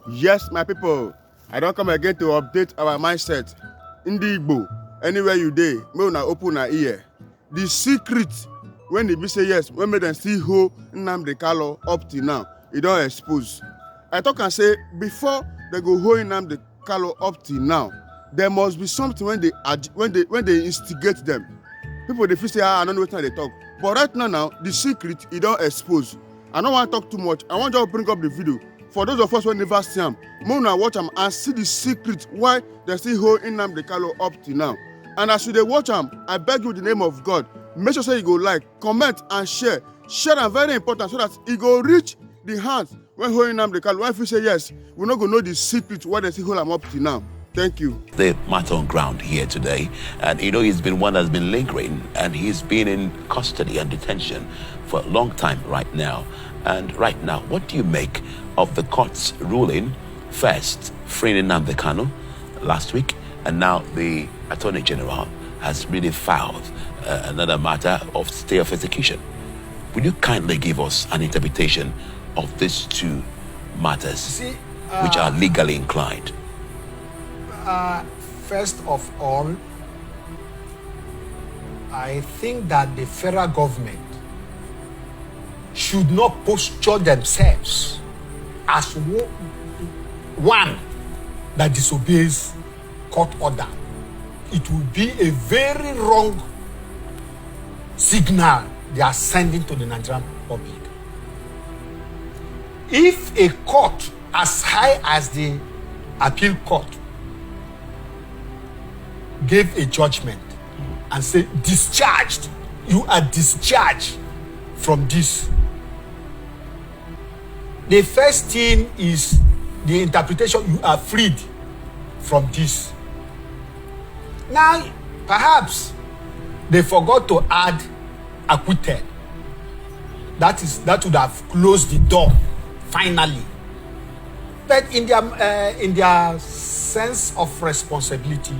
Yes, my people, I don't come again to update our mindset. Ndi Igbo, anywhere you dey, may una open our ear. The secret, when they be say yes, when they see who Nnamdi Kanu up till now, it don't expose. I talk and say, before they go hold Nnamdi Kanu up till now, there must be something when they instigate them. People they feel say, I don't know what they talk. But right now, the secret, it don't expose. I don't want to talk too much. I want you to bring up the video. For those of us who never see them, Mona watch them and see the secret why they still hold Nnamdi Kanu up till now. And as you dey watch them, I beg you in the name of God, make sure say you go like, comment and share. Share them very important so that it go reach the hands when holding Nnamdi Kanu. When you say yes, we're not going to know the secret why they still hold them up till now. Thank you. The matter on ground here today, and he's been one that's been lingering, and he's been in custody and detention for a long time right now. And right now, what do you make of the court's ruling? First, freeing Nnamdi Kanu last week, and now the Attorney General has really filed another matter of stay of execution. Will you kindly give us an interpretation of these two matters, which are legally inclined? First of all, I think that the federal government should not posture themselves as one that disobeys court order. It will be a very wrong signal they are sending to the Nigerian public. If a court as high as the appeal court gave a judgment and say discharged, you are discharged from this, the first thing is the interpretation, you are freed from this. Now, perhaps they forgot to add acquitted. That would have closed the door finally. But in their sense of responsibility,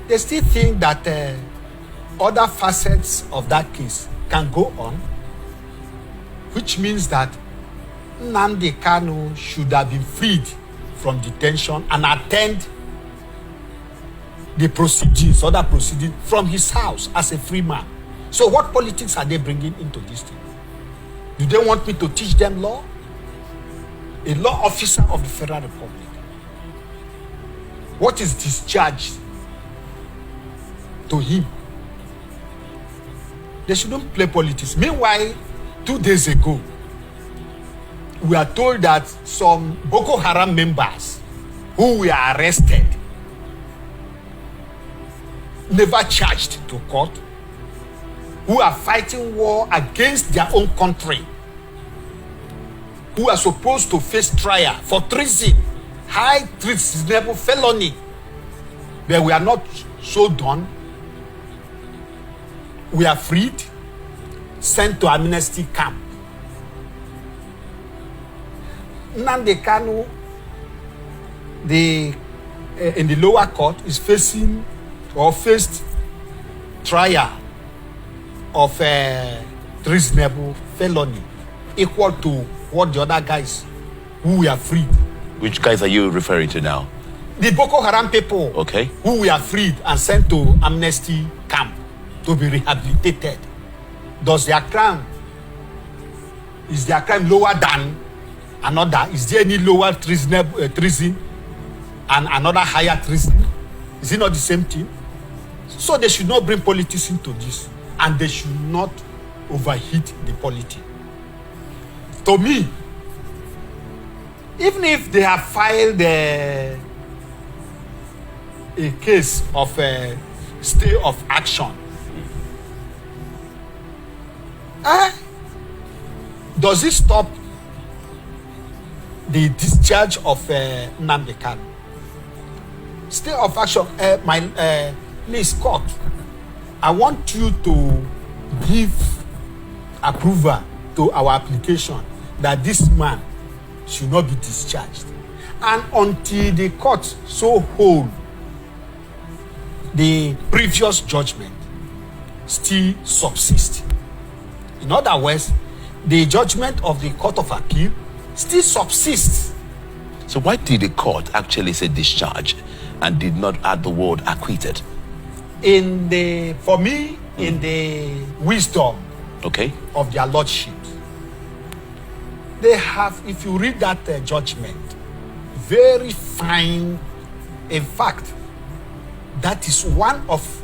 they still think that other facets of that case can go on, which means that Nnamdi Kanu should have been freed from detention and attend the other proceedings from his house as a free man. So what politics are they bringing into this thing? Do they want me to teach them law? A law officer of the Federal Republic. What is discharged to him? They shouldn't play politics. Meanwhile, 2 days ago, we are told that some Boko Haram members who were arrested, never charged to court, who are fighting war against their own country, who are supposed to face trial for treason, high treasonable felony, but we are not so done. We are freed, sent to amnesty camp. Nnamdi Kanu, in the lower court, is faced trial of treasonable felony equal to what the other guys who were freed. Which guys are you referring to now? The Boko Haram people, okay, who were freed and sent to amnesty camp to be rehabilitated. Is their crime lower than another? Is there any lower treason and another higher treason? Is it not the same thing? So they should not bring politics into this, and they should not overheat the polity. To me, even if they have filed a case of stay of action, does it stop the discharge of Nnamdi Kanu? Stay of action, please, court, I want you to give approval to our application that this man should not be discharged. And until the court so hold the previous judgment still subsists. In other words, the judgment of the Court of Appeal still subsists. So why did the court actually say discharge and did not add the word acquitted? In the wisdom Okay. of their lordships, they have, if you read that judgment, very fine. In fact, that is one of,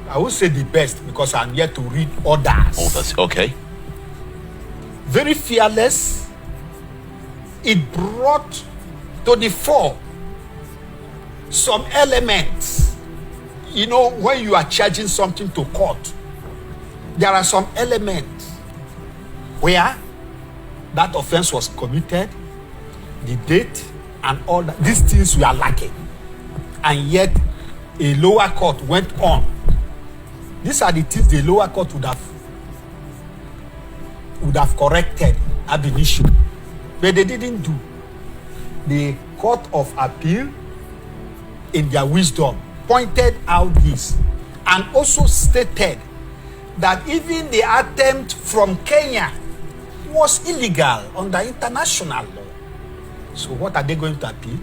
I would say, the best, because I'm yet to read others. Others, okay. Very fearless. It brought to the fore some elements. You know, when you are charging something to court, there are some elements where that offense was committed, the date, and all that. These things were lacking. And yet, a lower court went on. These are the things the lower court would have corrected ab initio. But they didn't do. The Court of Appeal, in their wisdom, pointed out this and also stated that even the attempt from Kenya was illegal under international law. So what are they going to appeal?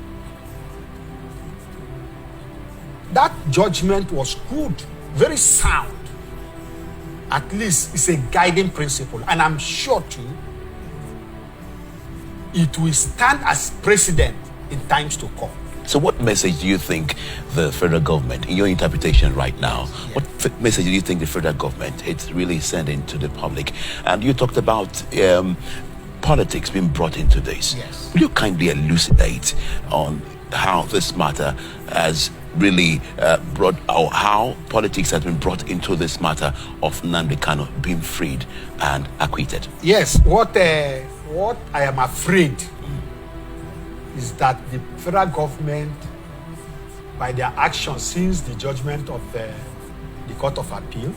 That judgment was good, very sound. At least it's a guiding principle, and I'm sure too it will stand as precedent in times to come. So what message do you think the federal government, in your interpretation right now, what message do you think the federal government is really sending to the public? And you talked about politics being brought into this. Yes. Will you kindly elucidate on how this matter has really brought, or how politics has been brought into this matter of Nnamdi Kanu being freed and acquitted? Yes, what I am afraid is that the federal government, by their actions since the judgment of the Court of Appeal,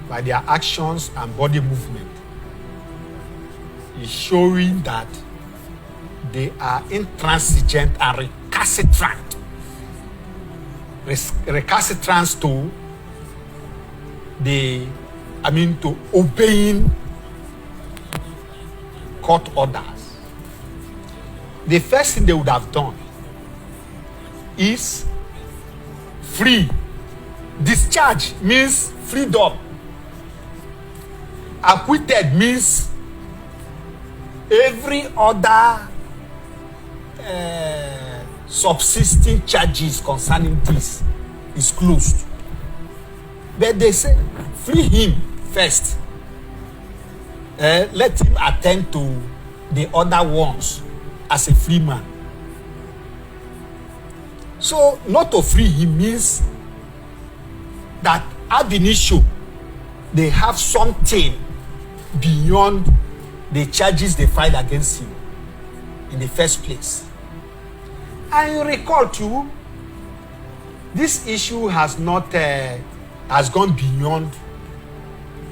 by their actions and body movement, is showing that they are intransigent and recalcitrant to to obeying court orders. The first thing they would have done is free. Discharge means freedom. Acquitted means every other subsisting charges concerning this is closed. But they say, free him first. Let him attend to the other ones as a free man. So, not to free him means that ab initio, they have something beyond the charges they filed against him in the first place. And you recall too, this issue has not has gone beyond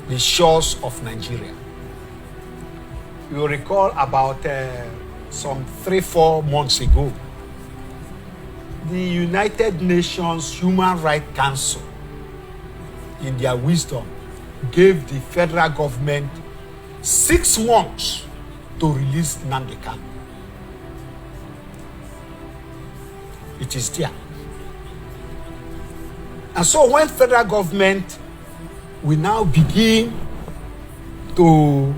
the shores of Nigeria. You recall about some 3-4 months ago, the United Nations Human Rights Council, in their wisdom, gave the federal government 6 months to release Nnamdi Kanu. It is there. And so when federal government will now begin to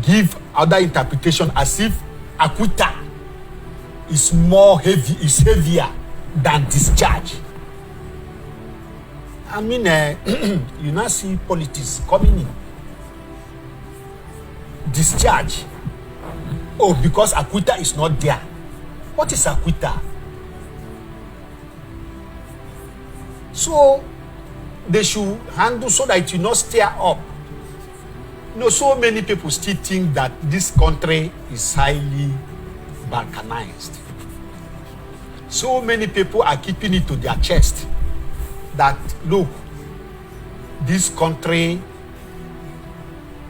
give other interpretation as if acquittal is heavier than discharge. I mean, you now see politics coming in. Discharge. Oh, because acquittal is not there. What is acquittal? So they should handle so that it will not stir up. You know, so many people still think that this country is highly balkanized. So many people are keeping it to their chest that, look, this country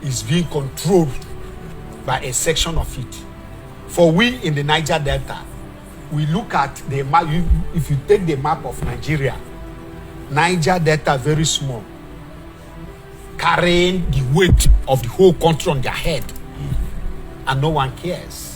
is being controlled by a section of it. For we in the Niger Delta, we look at the map. If you take the map of Nigeria, Niger Delta very small, carrying the weight of the whole country on their head. and no one cares.